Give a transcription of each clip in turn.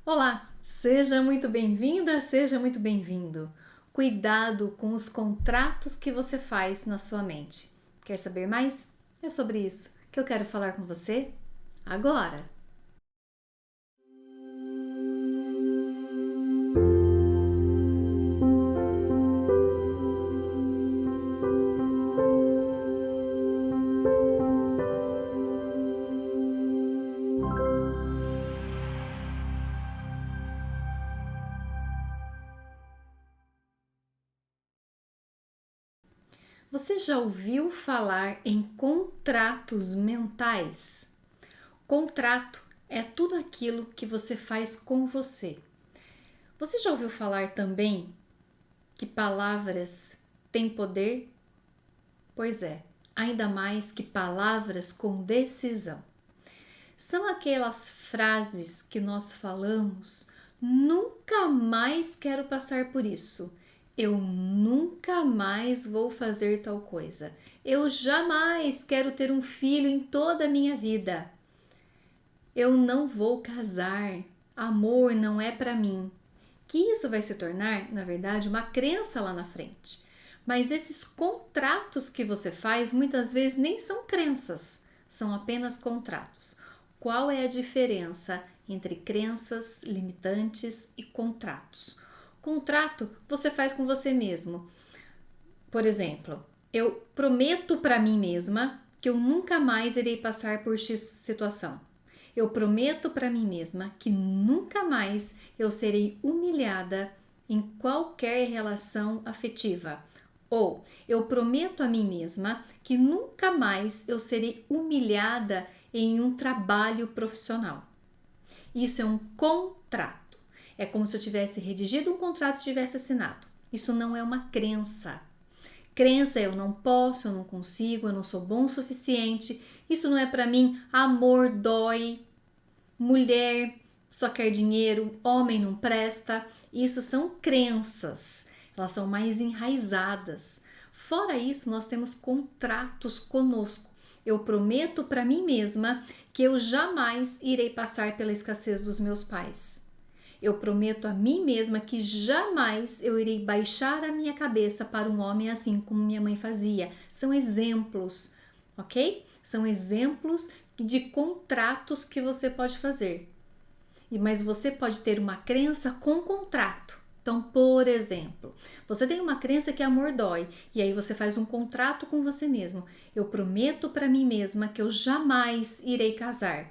Olá, seja muito bem-vinda, seja muito bem-vindo. Cuidado com os contratos que você faz na sua mente. Quer saber mais? É sobre isso que eu quero falar com você agora. Você já ouviu falar em contratos mentais? Contrato é tudo aquilo que você faz com você. Você já ouviu falar também que palavras têm poder? Pois é, ainda mais que palavras com decisão. São aquelas frases que nós falamos: nunca mais quero passar por isso. Eu nunca mais vou fazer tal coisa. Eu jamais quero ter um filho em toda a minha vida. Eu não vou casar. Amor não é para mim. Que isso vai se tornar, na verdade, uma crença lá na frente. Mas esses contratos que você faz muitas vezes nem são crenças, são apenas contratos. Qual é a diferença entre crenças limitantes e contratos? Contrato você faz com você mesmo. Por exemplo, eu prometo para mim mesma que eu nunca mais irei passar por X situação. Eu prometo para mim mesma que nunca mais eu serei humilhada em qualquer relação afetiva. Ou eu prometo a mim mesma que nunca mais eu serei humilhada em um trabalho profissional. Isso é um contrato. É como se eu tivesse redigido um contrato e tivesse assinado. Isso não é uma crença. Crença eu não posso, eu não consigo, eu não sou bom o suficiente. Isso não é para mim. Amor dói. Mulher só quer dinheiro, homem não presta. Isso são crenças. Elas são mais enraizadas. Fora isso, nós temos contratos conosco. Eu prometo para mim mesma que eu jamais irei passar pela escassez dos meus pais. Eu prometo a mim mesma que jamais eu irei baixar a minha cabeça para um homem assim como minha mãe fazia. São exemplos, ok? São exemplos de contratos que você pode fazer. Mas você pode ter uma crença com contrato. Então, por exemplo, você tem uma crença que amor dói, e aí você faz um contrato com você mesmo. Eu prometo para mim mesma que eu jamais irei casar.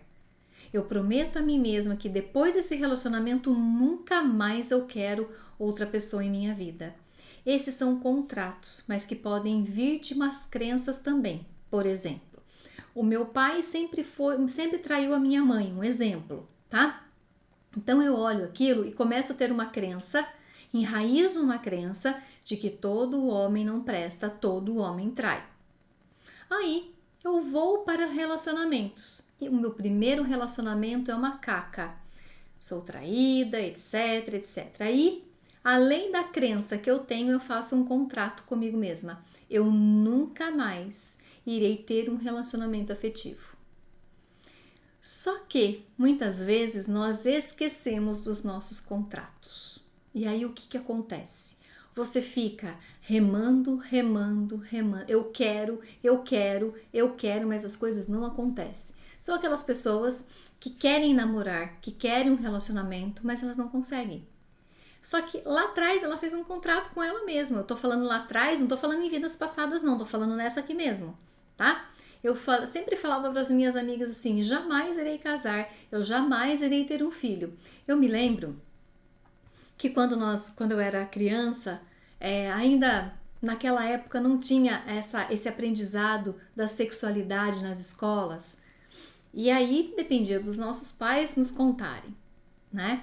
Eu prometo a mim mesma que depois desse relacionamento nunca mais eu quero outra pessoa em minha vida. Esses são contratos, mas que podem vir de umas crenças também. Por exemplo, o meu pai sempre traiu a minha mãe, um exemplo, tá? Então eu olho aquilo e começo a ter uma crença, enraizo uma crença de que todo homem não presta, todo homem trai. Aí eu vou para relacionamentos. E o meu primeiro relacionamento é uma caca. Sou traída, etc, etc. Aí, além da crença que eu tenho, eu faço um contrato comigo mesma. Eu nunca mais irei ter um relacionamento afetivo. Só que muitas vezes nós esquecemos dos nossos contratos. E aí o que acontece? Você fica remando, remando, remando. Eu quero, eu quero, eu quero, mas as coisas não acontecem. São aquelas pessoas que querem namorar, que querem um relacionamento, mas elas não conseguem. Só que lá atrás ela fez um contrato com ela mesma. Eu tô falando lá atrás, não tô falando em vidas passadas, não, tô falando nessa aqui mesmo, tá? Sempre falava para as minhas amigas assim: jamais irei casar, eu jamais irei ter um filho. Eu me lembro que quando eu era criança, ainda naquela época não tinha esse aprendizado da sexualidade nas escolas. E aí dependia dos nossos pais nos contarem, né?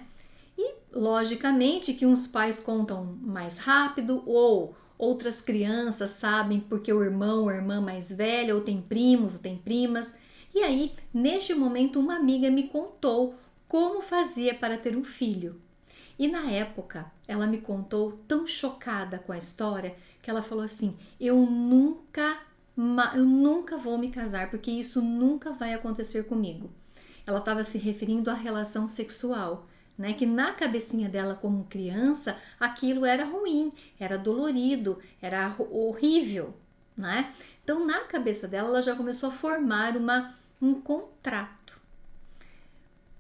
E logicamente que uns pais contam mais rápido ou outras crianças sabem porque o irmão ou a irmã mais velha ou tem primos ou tem primas. E aí, neste momento, uma amiga me contou como fazia para ter um filho. E na época, ela me contou tão chocada com a história que ela falou assim: eu nunca vou me casar porque isso nunca vai acontecer comigo. Ela estava se referindo à relação sexual, né? Que na cabecinha dela como criança, aquilo era ruim, era dolorido, era horrível, né? Então na cabeça dela, ela já começou a formar um contrato.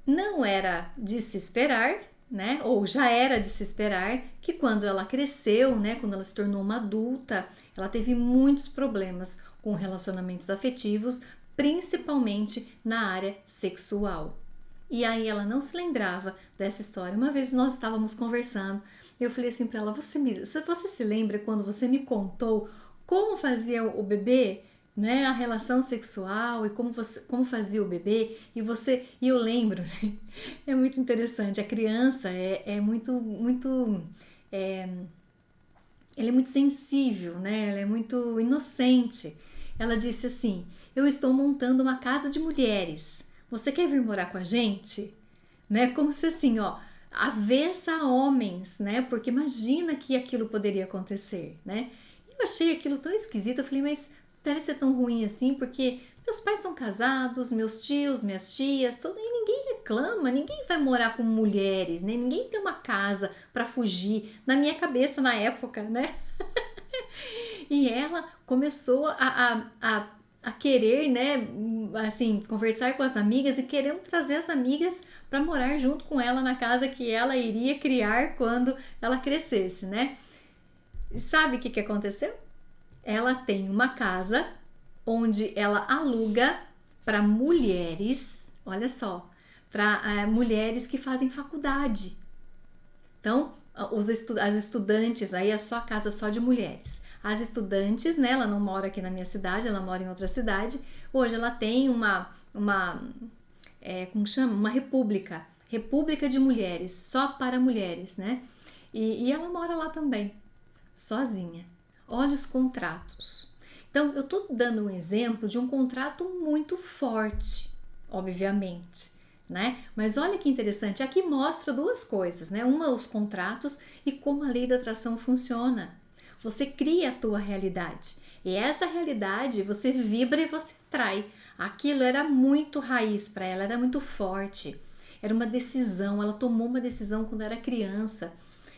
Não era de se esperar, né? Ou já era de se esperar que quando ela cresceu, né? Quando ela se tornou uma adulta, ela teve muitos problemas com relacionamentos afetivos, principalmente na área sexual. E aí ela não se lembrava dessa história. Uma vez nós estávamos conversando, eu falei assim para ela: você se lembra quando você me contou como fazia o bebê? Né, a relação sexual e como fazia o bebê e eu lembro, né, é muito interessante, a criança é muito ela é muito sensível, né, ela é muito inocente. Ela disse assim: eu estou montando uma casa de mulheres, você quer vir morar com a gente? Né, como se assim, ó, avessa a homens, né, porque imagina que aquilo poderia acontecer, né. Eu achei aquilo tão esquisito, eu falei, mas deve ser tão ruim assim, porque meus pais são casados, meus tios, minhas tias, todo, e ninguém reclama, ninguém vai morar com mulheres, né? Ninguém tem uma casa para fugir, na minha cabeça na época, né? E ela começou a querer, né, assim, conversar com as amigas e querendo trazer as amigas para morar junto com ela na casa que ela iria criar quando ela crescesse, né? E sabe o que aconteceu? Ela tem uma casa onde ela aluga para mulheres, olha só, para mulheres que fazem faculdade. Então, as estudantes, aí é só a casa só de mulheres. As estudantes, né, ela não mora aqui na minha cidade, ela mora em outra cidade. Hoje ela tem como chama? Uma república de mulheres, só para mulheres, né? E ela mora lá também, sozinha. Olha os contratos. Então, eu estou dando um exemplo de um contrato muito forte, obviamente, né? Mas olha que interessante, aqui mostra duas coisas, né? Uma, os contratos e como a lei da atração funciona. Você cria a tua realidade e essa realidade você vibra e você atrai. Aquilo era muito raiz para ela, era muito forte. Era uma decisão, ela tomou uma decisão quando era criança.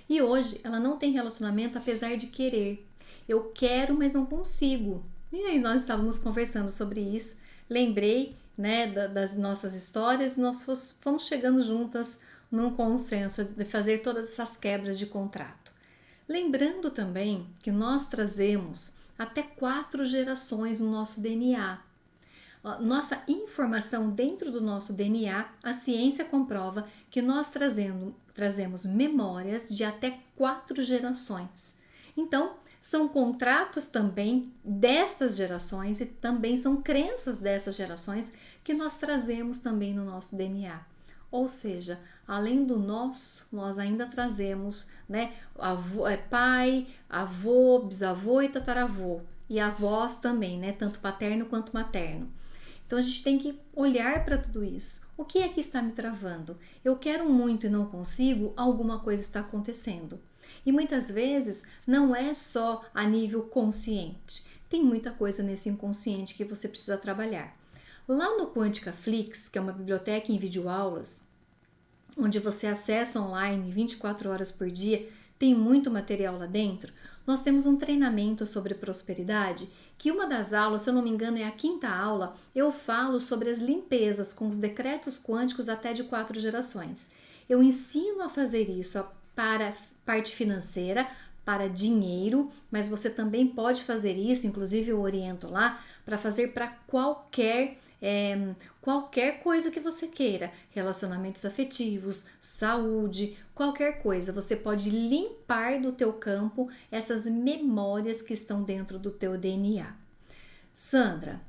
E hoje ela não tem relacionamento apesar de querer. Eu quero, mas não consigo. E aí nós estávamos conversando sobre isso. Lembrei, né, das nossas histórias e nós fomos chegando juntas num consenso de fazer todas essas quebras de contrato. Lembrando também que nós trazemos até 4 gerações no nosso DNA. Nossa informação dentro do nosso DNA, a ciência comprova que nós trazemos memórias de até 4 gerações. Então, são contratos também destas gerações e também são crenças dessas gerações que nós trazemos também no nosso DNA. Ou seja, além do nosso, nós ainda trazemos, né, pai, avô, bisavô e tataravô. E avós também, né, tanto paterno quanto materno. Então a gente tem que olhar para tudo isso. O que é que está me travando? Eu quero muito e não consigo, alguma coisa está acontecendo. E muitas vezes não é só a nível consciente. Tem muita coisa nesse inconsciente que você precisa trabalhar. Lá no Quântica Flix, que é uma biblioteca em videoaulas, onde você acessa online 24 horas por dia, tem muito material lá dentro. Nós temos um treinamento sobre prosperidade, que uma das aulas, se eu não me engano, é a 5ª aula, eu falo sobre as limpezas com os decretos quânticos até de 4 gerações. Eu ensino a fazer isso para parte financeira, para dinheiro, mas você também pode fazer isso, inclusive eu oriento lá, para fazer para qualquer coisa que você queira, relacionamentos afetivos, saúde, qualquer coisa. Você pode limpar do teu campo essas memórias que estão dentro do teu DNA. Sandra,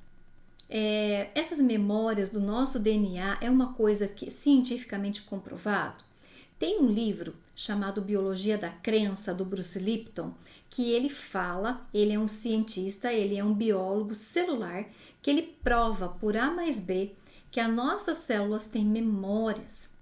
essas memórias do nosso DNA é uma coisa que cientificamente comprovado? Tem um livro chamado Biologia da Crença, do Bruce Lipton, que ele fala, ele é um cientista, ele é um biólogo celular, que ele prova por A mais B que as nossas células têm memórias.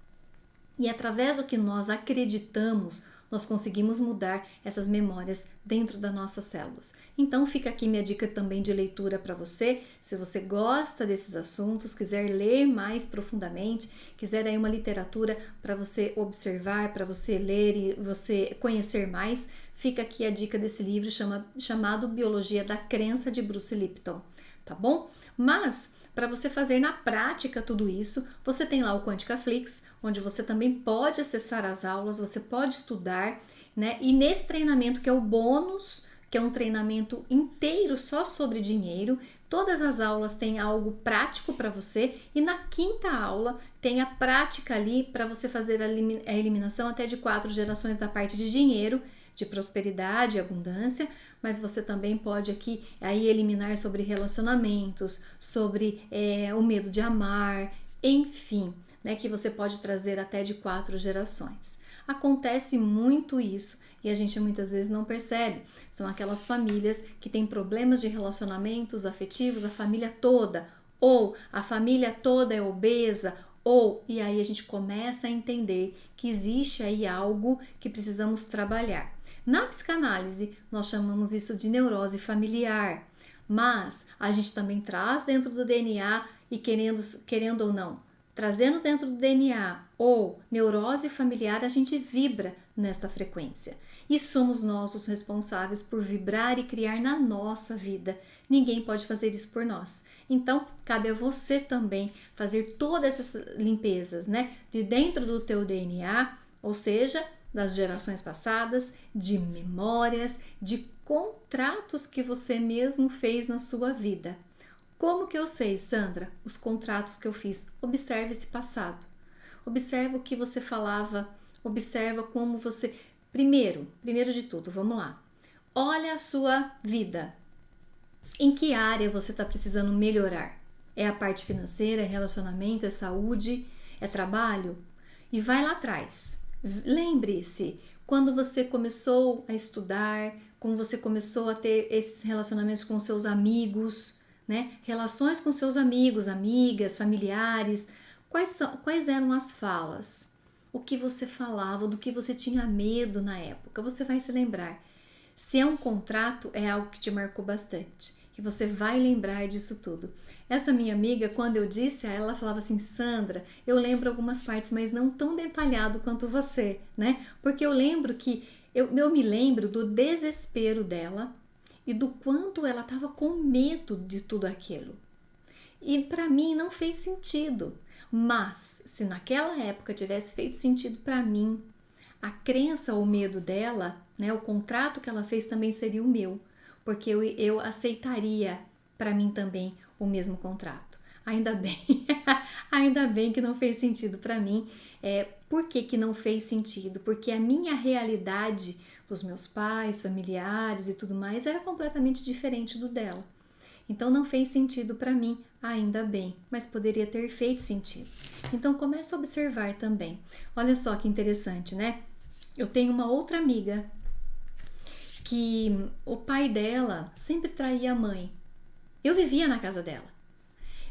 E através do que nós acreditamos nós conseguimos mudar essas memórias dentro das nossas células. Então fica aqui minha dica também de leitura para você. Se você gosta desses assuntos, quiser ler mais profundamente, quiser aí uma literatura para você observar, para você ler e você conhecer mais, fica aqui a dica desse livro chamado Biologia da Crença, de Bruce Lipton, tá bom? Mas para você fazer na prática tudo isso, você tem lá o QuânticaFlix, onde você também pode acessar as aulas, você pode estudar, né? E nesse treinamento, que é o bônus, que é um treinamento inteiro só sobre dinheiro, todas as aulas têm algo prático para você, e na quinta aula tem a prática ali para você fazer a eliminação até de 4 gerações da parte de dinheiro, de prosperidade e abundância, mas você também pode aqui aí eliminar sobre relacionamentos, sobre o medo de amar, enfim, né, que você pode trazer até de 4 gerações. Acontece muito isso e a gente muitas vezes não percebe. São aquelas famílias que têm problemas de relacionamentos afetivos, a família toda, ou a família toda é obesa, e aí a gente começa a entender que existe aí algo que precisamos trabalhar. Na psicanálise, nós chamamos isso de neurose familiar, mas a gente também traz dentro do DNA e querendo ou não, trazendo dentro do DNA ou neurose familiar, a gente vibra nessa frequência. E somos nós os responsáveis por vibrar e criar na nossa vida. Ninguém pode fazer isso por nós. Então, cabe a você também fazer todas essas limpezas, né? De dentro do teu DNA, ou seja, das gerações passadas, de memórias, de contratos que você mesmo fez na sua vida. Como que eu sei, Sandra, os contratos que eu fiz? Observe esse passado. Observe o que você falava, observa como você... Primeiro de tudo, vamos lá. Olha a sua vida. Em que área você está precisando melhorar? É a parte financeira, é relacionamento, é saúde, é trabalho? E vai lá atrás. Lembre-se, quando você começou a estudar, como você começou a ter esses relacionamentos com seus amigos, né? Relações com seus amigos, amigas, familiares, quais eram as falas? O que você falava, do que você tinha medo na época? Você vai se lembrar. Se é um contrato, é algo que te marcou bastante, que você vai lembrar disso tudo. Essa minha amiga, quando eu disse a ela, ela falava assim: Sandra, eu lembro algumas partes, mas não tão detalhado quanto você, né? Porque eu lembro que, eu me lembro do desespero dela e do quanto ela estava com medo de tudo aquilo. E para mim não fez sentido. Mas se naquela época tivesse feito sentido para mim, a crença ou medo dela, né, o contrato que ela fez também seria o meu, porque eu aceitaria para mim também o mesmo contrato. Ainda bem, ainda bem que não fez sentido para mim. Por que não fez sentido? Porque a minha realidade dos meus pais, familiares e tudo mais era completamente diferente do dela. Então não fez sentido para mim, ainda bem, mas poderia ter feito sentido. Então começa a observar também. Olha só que interessante, né? Eu tenho uma outra amiga que o pai dela sempre traía a mãe. Eu vivia na casa dela.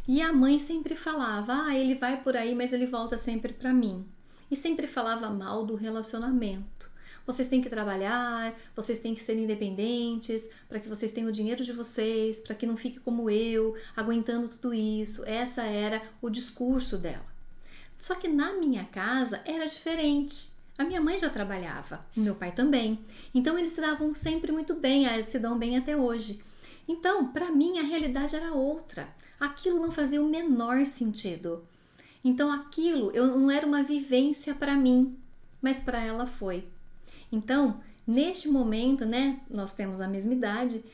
E a mãe sempre falava: ele vai por aí, mas ele volta sempre para mim. E sempre falava mal do relacionamento. Vocês têm que trabalhar, vocês têm que ser independentes, para que vocês tenham o dinheiro de vocês, para que não fique como eu, aguentando tudo isso. Essa era o discurso dela. Só que na minha casa era diferente. A minha mãe já trabalhava, o meu pai também. Então eles se davam sempre muito bem, se dão bem até hoje. Então, para mim, a realidade era outra. Aquilo não fazia o menor sentido. Então aquilo não era uma vivência para mim, mas para ela foi. Então, neste momento, né, nós temos a mesma idade,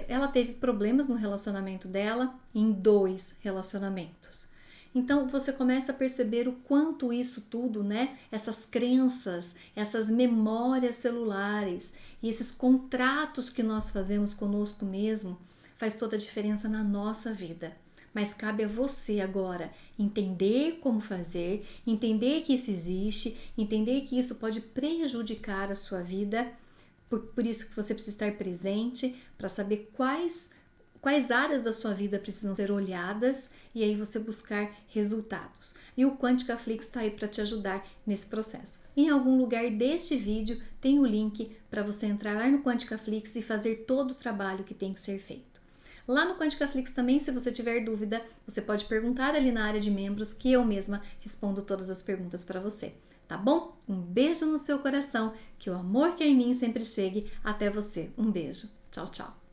ela teve problemas no relacionamento dela, em 2 relacionamentos. Então, você começa a perceber o quanto isso tudo, né, essas crenças, essas memórias celulares e esses contratos que nós fazemos conosco mesmo, faz toda a diferença na nossa vida. Mas cabe a você agora entender como fazer, entender que isso existe, entender que isso pode prejudicar a sua vida. Por isso que você precisa estar presente para saber quais quais áreas da sua vida precisam ser olhadas e aí você buscar resultados. E o Quanticaflix está aí para te ajudar nesse processo. Em algum lugar deste vídeo tem o link para você entrar lá no Quanticaflix e fazer todo o trabalho que tem que ser feito. Lá no Quanticaflix também, se você tiver dúvida, você pode perguntar ali na área de membros que eu mesma respondo todas as perguntas para você. Tá bom? Um beijo no seu coração, que o amor que é em mim sempre chegue até você. Um beijo. Tchau, tchau.